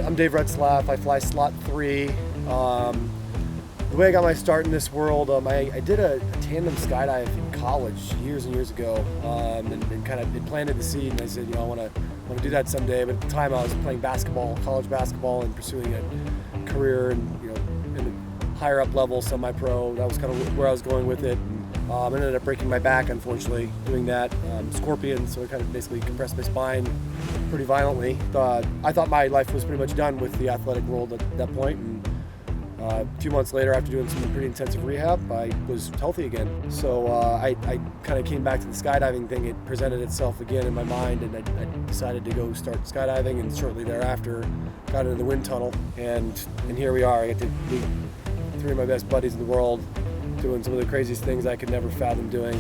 I'm Dave Retzlaff. iFLY slot 3. The way I got my start in this world, I did a tandem skydive in college years and years ago, and kind of it planted the seed. And I said, I want to do that someday. But at the time, I was playing basketball, college basketball, and pursuing a career, and in the higher up level, semi-pro. That was kind of where I was going with it. And, I ended up breaking my back, unfortunately, doing that. Scorpion, so it kind of basically compressed my spine pretty violently. I thought my life was pretty much done with the athletic world at that point. And a few months later, after doing some pretty intensive rehab, I was healthy again. So I kind of came back to the skydiving thing. It presented itself again in my mind, and I decided to go start skydiving, and shortly thereafter got into the wind tunnel. And here we are. I get to meet 3 of my best buddies in the world doing some of the craziest things I could never fathom doing.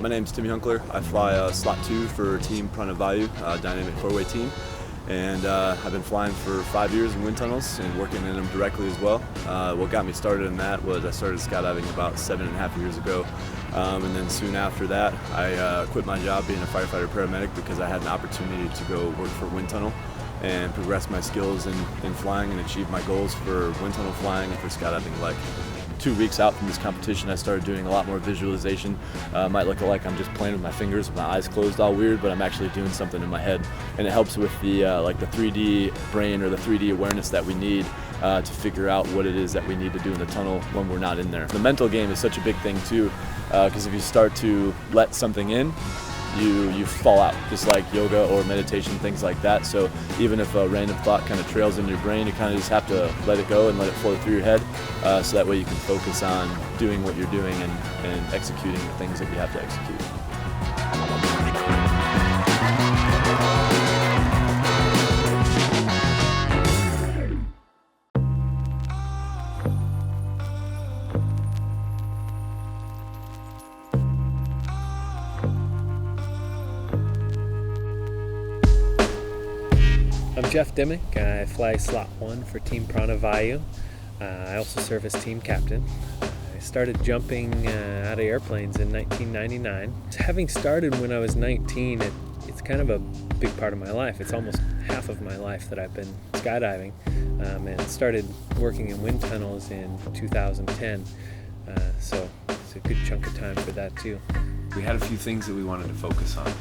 My name's Timmy. I fly slot 2 for Team Prana Vayu, dynamic 4-way team. And I've been flying for 5 years in wind tunnels and working in them directly as well. What got me started in that was I started skydiving about 7.5 years ago. And then soon after that, I quit my job being a firefighter paramedic because I had an opportunity to go work for a wind tunnel and progress my skills in flying and achieve my goals for wind tunnel flying and for skydiving. Like 2 weeks out from this competition, I started doing a lot more visualization. Might look like I'm just playing with my fingers with my eyes closed all weird, but I'm actually doing something in my head. And it helps with the like the 3D brain or the 3D awareness that we need to figure out what it is that we need to do in the tunnel when we're not in there. The mental game is such a big thing too, because if you start to let something in, you fall out, just like yoga or meditation, things like that. So even if a random thought kind of trails in your brain, you kind of just have to let it go and let it flow through your head, so that way you can focus on doing what you're doing and executing the things that you have to execute. I'm Jeff Dimmick. I fly slot 1 for Team Prana Vayu. I also serve as team captain. I started jumping out of airplanes in 1999. Having started when I was 19, it's kind of a big part of my life. It's almost half of my life that I've been skydiving, and started working in wind tunnels in 2010. So it's a good chunk of time for that too. We had a few things that we wanted to focus on.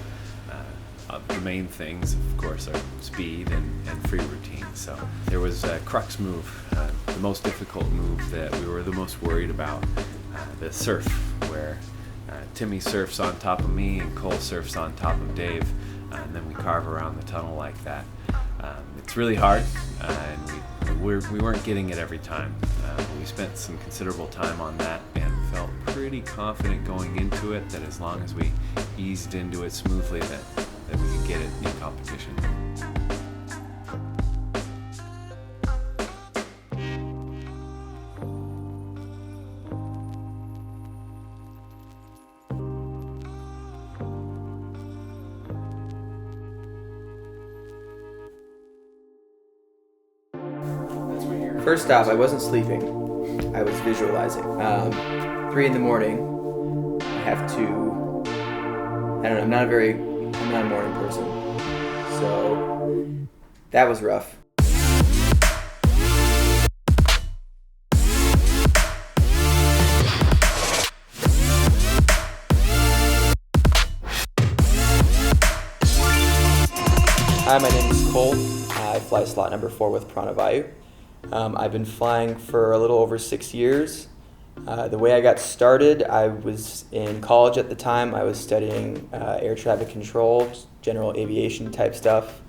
The main things, of course, are speed and free routine. So there was a crux move, the most difficult move that we were the most worried about, the surf, where Timmy surfs on top of me and Colt surfs on top of Dave, and then we carve around the tunnel like that. It's really hard, and we weren't getting it every time. We spent some considerable time on that and felt pretty confident going into it that as long as we eased into it smoothly, that we could get it in competition. First off, I wasn't sleeping. I was visualizing. 3 in the morning, I have to, I don't know, I'm not a morning person. So that was rough. Hi, my name is Colt. I fly slot number 4 with Prana Vayu. I've been flying for a little over 6 years. The way I got started, I was in college at the time. I was studying air traffic control, general aviation type stuff.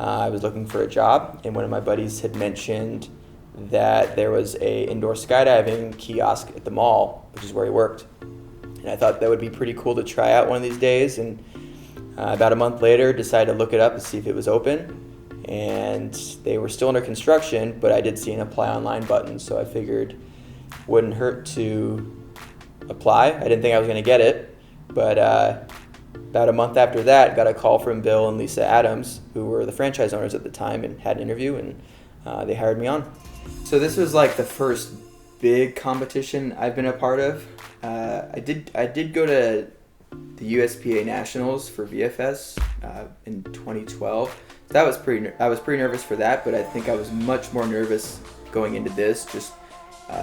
I was looking for a job, and one of my buddies had mentioned that there was a indoor skydiving kiosk at the mall, which is where he worked. And I thought that would be pretty cool to try out one of these days. And about a month later, decided to look it up and see if it was open. And they were still under construction, but I did see an apply online button, so I figured wouldn't hurt to apply. I didn't think I was going to get it, but about a month after that, got a call from Bill and Lisa Adams, who were the franchise owners at the time, and had an interview, and they hired me on. So this was like the first big competition I've been a part of. I did go to the USPA Nationals for VFS in 2012. So I was pretty nervous for that, but I think I was much more nervous going into this. Just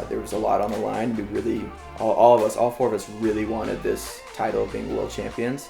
there was a lot on the line. We really, all 4 of us really wanted this title of being world champions.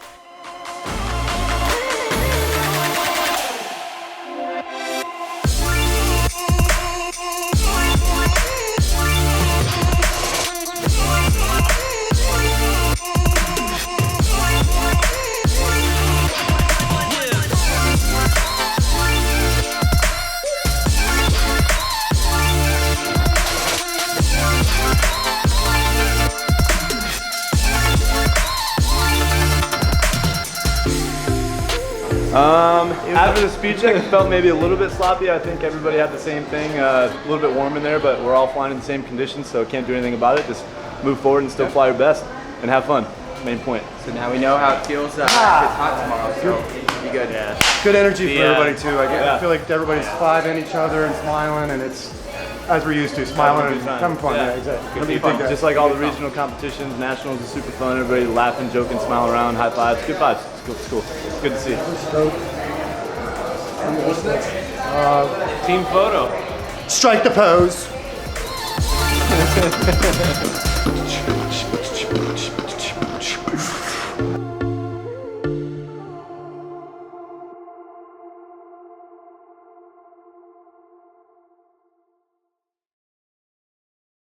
After the speed check, it felt maybe a little bit sloppy. I think everybody had the same thing, a little bit warm in there, but we're all flying in the same conditions, so can't do anything about it. Just move forward and still fly your best and have fun. Main point. So now we know how it feels. It's hot tomorrow, so it should be good. Yeah. Good energy for everybody too. I feel like everybody's vibing each other and smiling, and it's as we're used to, smiling and having fun. Yeah, exactly. It'll be fun. Just like all the regional competitions, nationals is super fun. Everybody laughing, joking, smiling around, high fives, good vibes. It's cool. It's cool. It's good to see. Team photo. Strike the pose.